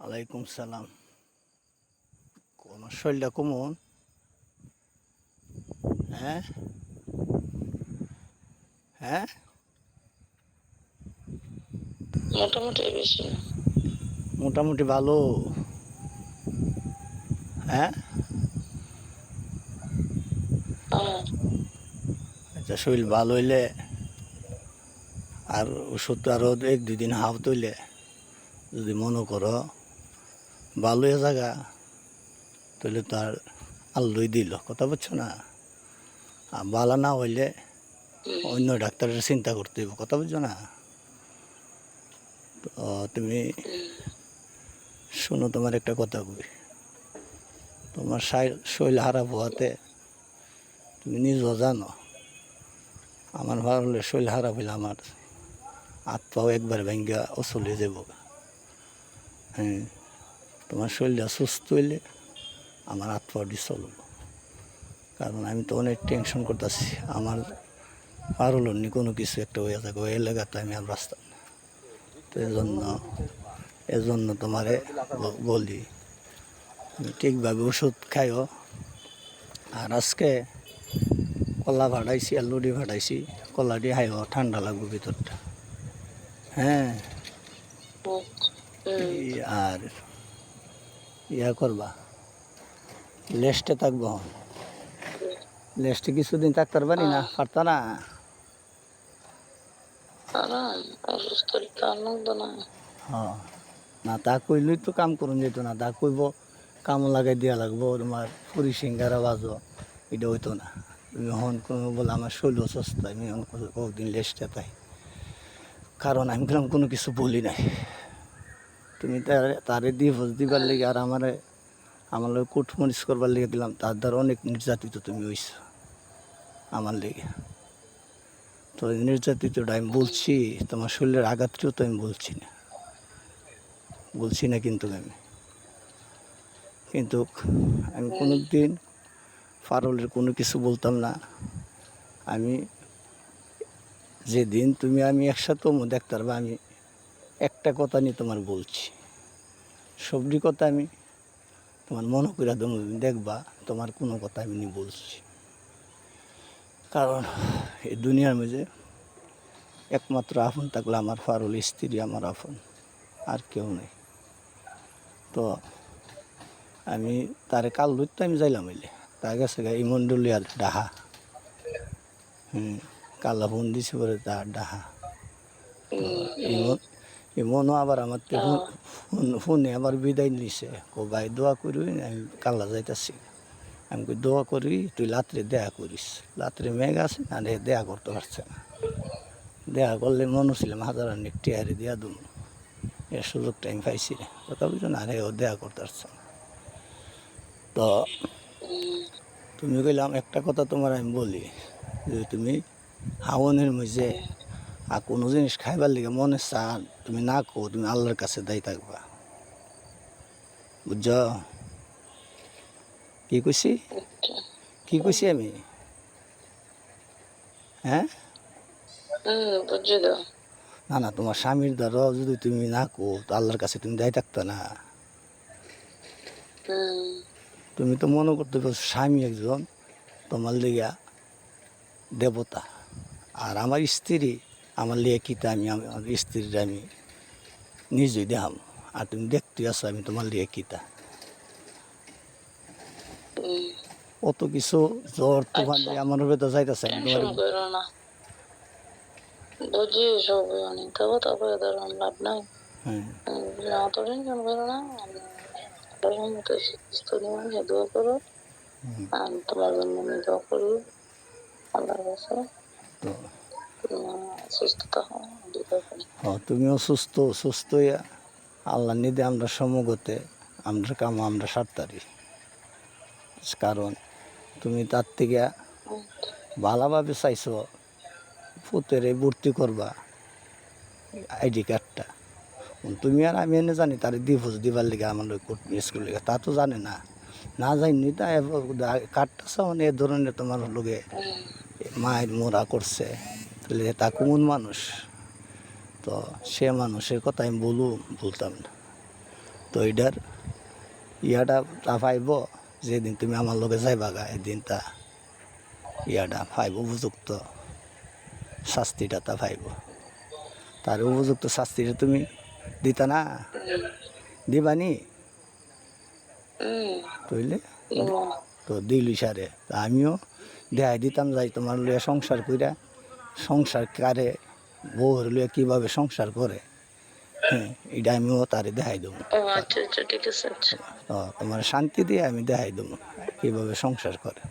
ওয়ালাইকুম সালাম। কোন শরীরটা কেমন? হ্যাঁ হ্যাঁ, মোটামুটি বেশি না। মোটামুটি ভালো। হ্যাঁ, হ্যাঁ, আচ্ছা, শরীর ভালো হইলে আর ওষুধ আরও 1-2 দিন হাফ তৈলে যদি মনে করো ভালো হয়ে জায়গা, তাহলে তার আল্লই দিল, কথা বলছো না? আর ভালো না হইলে অন্য ডাক্তারের চিন্তা করতে হইব, কথা বুঝছো না? তো তুমি শোনো, তোমার একটা কথা কই। তোমার শরীর খারাপ হওয়াতে তুমি নিজেও জানো, আমার ভালো হলে শরীর খারাপ হইলে আমার হাত পাও একবার ভেঙ্গা অচল হয়ে যাব। হ্যাঁ, তোমার শরীরটা সুস্থ হইলে আমার হাত পাও দিয়ে চলব। কারণ আমি তো অনেক টেনশন করতেছি, আমার আর হলো নি কোনো কিছু একটা হয়ে থাকে, ওই এলাকাতে আমি আর বাঁচতাম না। তো এজন্য তোমারে বলি, তুমি ঠিকভাবে ওষুধ খাইও। আর আজকে কলা ভাড়াইছি আর লুডি ভাড়াইছি, কলা দিয়ে খাইও, ঠান্ডা লাগবে ভিতরটা। হ্যাঁ, আর ইয়া করবা, লেস্টে থাকবো। লেস্টে কিছুদিন থাকতে পারবানি না, পারতা না? আরাম অসুস্থ তো আনন্দ না। হ্যাঁ, না তা কইলেই তো কাম করুন যেত না, তা কইব কাম লাগাই দিয়া লাগবো, তোমার পুরি সিঙ্গারা বাজো, এটা হইতো না। তুমি হন কোনো বলে আমার শৈল সস্তা, আমি হন কদিন লেস্টে তাই। কারণ আমি বললাম কোনো কিছু বলি নাই, তুমি তারে ডিভোর্স দিবার লেগে আর আমার লোক কোর্ট মরিচ করবার লেগে দিলাম, তার দ্বারা অনেক নির্যাতিত তুমি হইছ আমার লেগে। তো নির্যাতিতটা আমি বলছি, তোমার শরীরের আঘাতটিও তো আমি বলছি না কিন্তু আমি কোনো দিন ফারলের কোনো কিছু বলতাম না। আমি যেদিন তুমি আমি একসাথে দেখতে পারবা, আমি একটা কথা নিয়ে তোমার বলছি, সবজি কথা আমি তোমার মনে করে দেখবা, তোমার কোনো কথা আমি নিয়ে বলছি। কারণ এই দুনিয়ার মধ্যে একমাত্র আপন থাকলে আমার ফারুল স্ত্রী আমার আপন, আর কেউ নেই। তো আমি তারে কাল ধরতে আমি যাইলাম হইলে, তার কাছে এই মন্ডলিয়ার ডাহা। কাল্লা ফোন দিছি পরে তার ডাহা। তো এমনও আবার আমার তো ফোনে আবার বিদায় নিছে, ভাই দোয়া করি, আমি কাল্লা যাইতাছি। আমি কই দোয়া করি, তুই রাত্রে দেখা করিস, রাত্রে মেঘ আছে না, দেখা করতে পারছে না। দেখা করলে মনে ছিলাম হাজার অনেক টিয়ারি দিয়া দুম, এর সুযোগটা আমি পাইছি রে, কথা বুঝছো না? আরে ও দেখা করতে পারছে না। তো তুমি কইলাম একটা কথা তোমার আমি বলি, যে তুমি হাওনের মধ্যে আর কোনো জিনিস খাইবার লিগে মনে চান, তুমি না কো, তুমি আল্লাহর কাছে দায়ী থাকবা, বুঝছ? কি কইছি, কি কইছি আমি? হ্যাঁ, বুঝে দাও। না না, তোমার স্বামীর দ্বারা যদি তুমি না কো, তো আল্লাহর কাছে তুমি দায়ী থাকতা না। তুমি তো মনে করতে পারছো স্বামী একজন তোমার লিগা দেবতা, আর আমার স্ত্রী আমার লিগে কিতা, আমি আমার স্ত্রীর আমি নিজেই দেখাম। আর তুমি দেখতে আসো আমি তোমার লিগে কিতা, অত কিছু জ্বর তুফান আচ্ছা, দিয়ে আমার উপরে তো যাইতেছে, আমি তোমার। টেনশন করো না, বুঝি সব অনেক দেবো, তারপরে ধরো লাভ নাই। হ্যাঁ, অত টেনশন করো না, আল্লাহর মতো সুস্থ নিয়ে দোয়া করো। আর তোমার জন্য আমি দোয়া করি আল্লাহর কাছে, তো সুস্থতা হয় দোয়া করি। তুমিও সুস্থ হইয়া আল্লাহ নিদে আমরা সমগতে আমরা কাম আমরা সারতারি। কারণ তুমি তার থেকে ভালোভাবে চাইছো ফুতেরে ভর্তি করবা আইডি কার্ডটা, তুমি আর আমি এনে জানি তার ডিভোর্স দিবার লিগে আমার কোর্ট স্কুল লিগে, তা তো জানে না, না জানি তাই কার্ডটা মানে এ ধরনের তোমার লোকে মায়ের মোরা করছে, তাহলে তা কোন মানুষ? তো সে মানুষের কথা আমি বলতাম না। তো এটার ইয়াটা তা পাইব যেদিন তুমি আমার লগে যাইবা গা এদিন তা ইয়াটা পাইব, উপযুক্ত শাস্তিটা তা পাইব। তার উপযুক্ত শাস্তিটা তুমি দিতা না, দিবানি তইলে তো দিলি সারে। তা আমিও দেখাই দিতাম যাই তোমার লইয়া সংসার কইরা, সংসার কারে বউর লইয়া কীভাবে সংসার করে, হ্যাঁ এটা আমিও তারে দেখাই দেবো। ও আচ্ছা আচ্ছা, ঠিক আছে, আচ্ছা। তোমার শান্তি দিয়ে আমি দেখাই দেবো কীভাবে সংসার করে।